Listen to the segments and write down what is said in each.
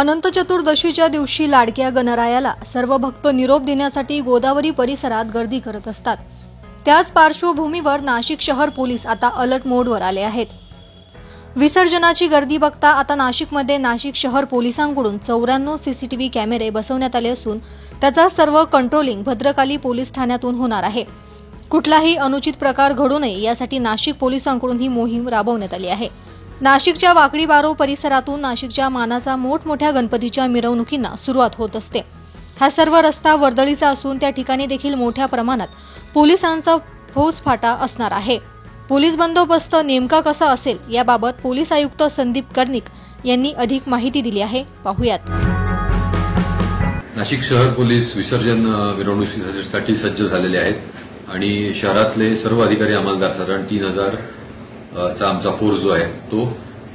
अनंत चतुर्दशीच्या दिवशी लाडक्या गणरायाला सर्व भक्त निरोप देण्यासाठी गोदावरी परिसरात गर्दी करत असतात। त्याच पार्श्वभूमीवर नाशिक शहर पोलीस आता अलर्ट मोडवर आले आहेत। विसर्जनाची गर्दी बघता आता नाशिकमध्ये नाशिक शहर पोलिसांकडून 94 सीसीटीव्ही कॅमेरे बसवण्यात आले असून त्याचा सर्व कंट्रोलिंग भद्रकाली पोलीस ठाण्यातून होणार आहे। कुठलाही अनुचित प्रकार घडू नये यासाठी नाशिक पोलिसांकडून ही मोहीम राबवण्यात आली आहे। नाशिकच्या वाकडी बारो परिसरातून नाशिकच्या मानाचा मोठमोठ्या गणपतीच्या मिरवणुकींना सुरुवात होत असते। हा सर्व रस्ता वर्दळीचा असून त्या ठिकाणी देखील मोठ्या प्रमाणात पोलिसांचा फौजफाटा असणार आहे। पोलीस बंदोबस्त नेमका कसा असेल याबाबत पोलीस आयुक्त संदीप कर्णिक यांनी अधिक माहिती दिली आहे। पाहूयात। नाशिक शहर पोलीस विसर्जन मिरवणुकीसाठी सज्ज झालेले आहेत आणि शहरातले सर्व अधिकारी अंमलदार साधारण 3000 चा आमचा फोर्स जो आहे तो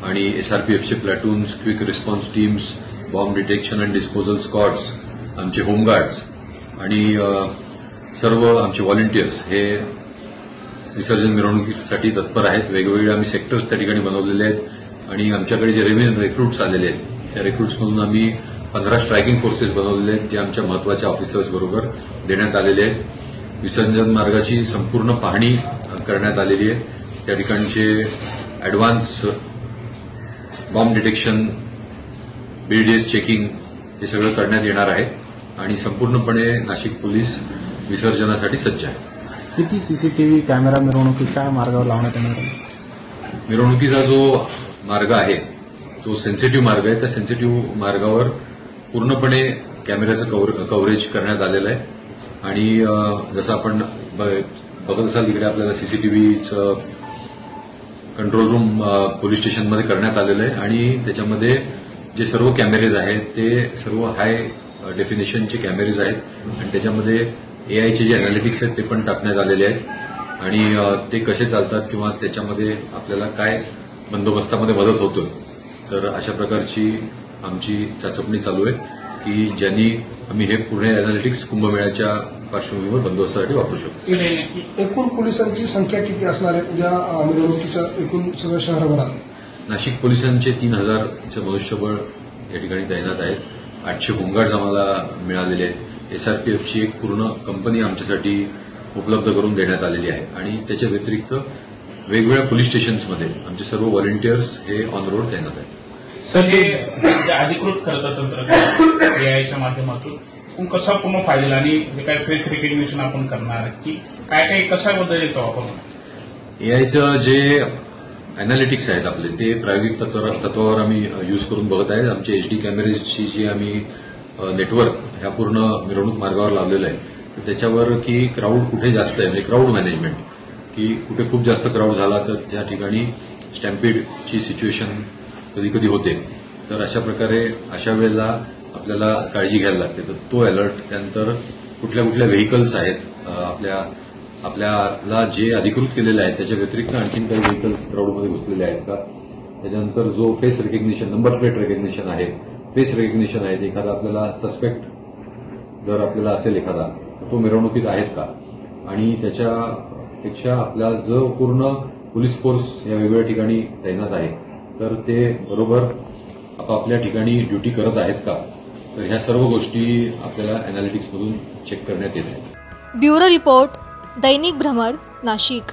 आणि एसआरपीएफचे platoons, quick response teams, bomb detection and disposal squads, आमचे होमगार्ड्स आणि सर्व आमचे व्हॉलंटियर्स हे विसर्जन मिरवणुकीसाठी तत्पर आहेत। वेगवेगळे आम्ही सेक्टर्स त्या ठिकाणी बनवलेले आहेत आणि आमच्याकडे जे रिक्रुट्स आलेले आहेत त्या रिक्रुट्समधून आम्ही 15 स्ट्रायकिंग फोर्सेस बनवलेले आहेत जे आमच्या महत्वाच्या ऑफिसर्स बरोबर देण्यात आलेले आहेत। विसर्जन मार्गाची संपूर्ण पाहणी करण्यात आलेली आहे। त्या ठिकाणचे advance bomb detection, BDS checking हे सगळं करण्यात येणार आहे आणि संपूर्णपणे नाशिक पोलीस विसर्जनासाठी सज्ज आहे। किती सीसीटीव्ही कॅमेरा मिरवणुकीच्या मार्गावर लावण्यात येणार आहे? मिरवणुकीचा जो मार्ग आहे तो सेन्सिटिव्ह मार्ग आहे। त्या सेन्सिटिव्ह मार्गावर पूर्णपणे कॅमेऱ्याचं कव्हरेज करण्यात आलेलं आहे आणि जसं आपण बघत असाल तिकडे आपल्याला सीसीटीव्हीचं कंट्रोल रूम पोलीस स्टेशनमध्ये करण्यात आलेलं आहे आणि त्याच्यामध्ये जे सर्व कॅमेरेज आहेत ते सर्व हाय डेफिनेशनचे कॅमेरेज आहेत आणि त्याच्यामध्ये एआयचे जे अॅनालिटिक्स आहेत ते पण टाकण्यात आलेले आहेत आणि ते कसे चालतात किंवा त्याच्यामध्ये आपल्याला काय बंदोबस्तामध्ये मदत होतोय। तर अशा प्रकारची आमची चाचपणी चालू आहे की ज्यांनी आम्ही हे पुणे अॅनालिटिक्स कुंभमेळ्याच्या पार्श्वभूमीवर बंदोबस्तासाठी वापरू शकतो। एकूण पोलिसांची संख्या किती असणार आहे उद्या मिरवणुकीच्या एकूण सगळ्या शहरभरात? नाशिक पोलिसांचे 3000चे मनुष्यबळ या ठिकाणी तैनात आहेत। 800 होमगार्ड्स आम्हाला मिळालेले आहेत। एसआरपीएफची एक पूर्ण कंपनी आमच्यासाठी उपलब्ध करून देण्यात आलेली आहे आणि त्याच्या व्यतिरिक्त वेगवेगळ्या पोलीस स्टेशन्समध्ये आमचे सर्व व्हॉलंटियर्स हे ऑन रोड तैनात आहेत। सर, हे अधिकृत खरं तंत्रज्ञान एआयच्या माध्यमातून कसा पूर्ण फायदा आणि जे काही फेस रिकग्निशन आपण करणार की काय कशा पद्धतीचा वापर होणार? एआयचं जे अॅनालिटिक्स आहेत आपले ते प्रायोगिक तत्वावर आम्ही यूज करून बघत आहे। आमचे एचडी कॅमेरेजची जी आम्ही नेटवर्क ह्या पूर्ण मिरवणूक मार्गावर लावलेलं आहे तर त्याच्यावर की क्राऊड कुठे जास्त आहे म्हणजे क्राऊड मॅनेजमेंट की कुठे खूप जास्त क्राऊड झाला तर त्या ठिकाणी स्टॅम्पीडची सिच्युएशन कधी कधी होते तर अशा प्रकारे अशा वेळेला आपल्याला काळजी घ्यायला लागते। तर तो अलर्ट, त्यानंतर कुठल्या कुठल्या व्हेकल्स आहेत आपल्याला जे अधिकृत केलेले आहेत त्याच्या व्यतिरिक्त आणखी काही व्हेकल्स क्राऊडमध्ये घुसलेले आहेत का, त्याच्यानंतर जो face recognition, number plate recognition आहे, फेस रिकग्निशन आहे, एखादा आपल्याला सस्पेक्ट जर आपल्याला असेल एखादा तो मिरवणुकीत आहेत का आणि त्याच्यापेक्षा आपला जो पूर्ण पोलीस फोर्स या वेगवेगळ्या ठिकाणी तैनात आहे तर ते बरोबर आपापल्या ठिकाणी ड्युटी करत आहेत का, तर ह्या सर्व गोष्टी आपल्याला अॅनालिटिक्समधून चेक करण्यात येत आहेत। ब्युरो रिपोर्ट, दैनिक भ्रमर, नाशिक।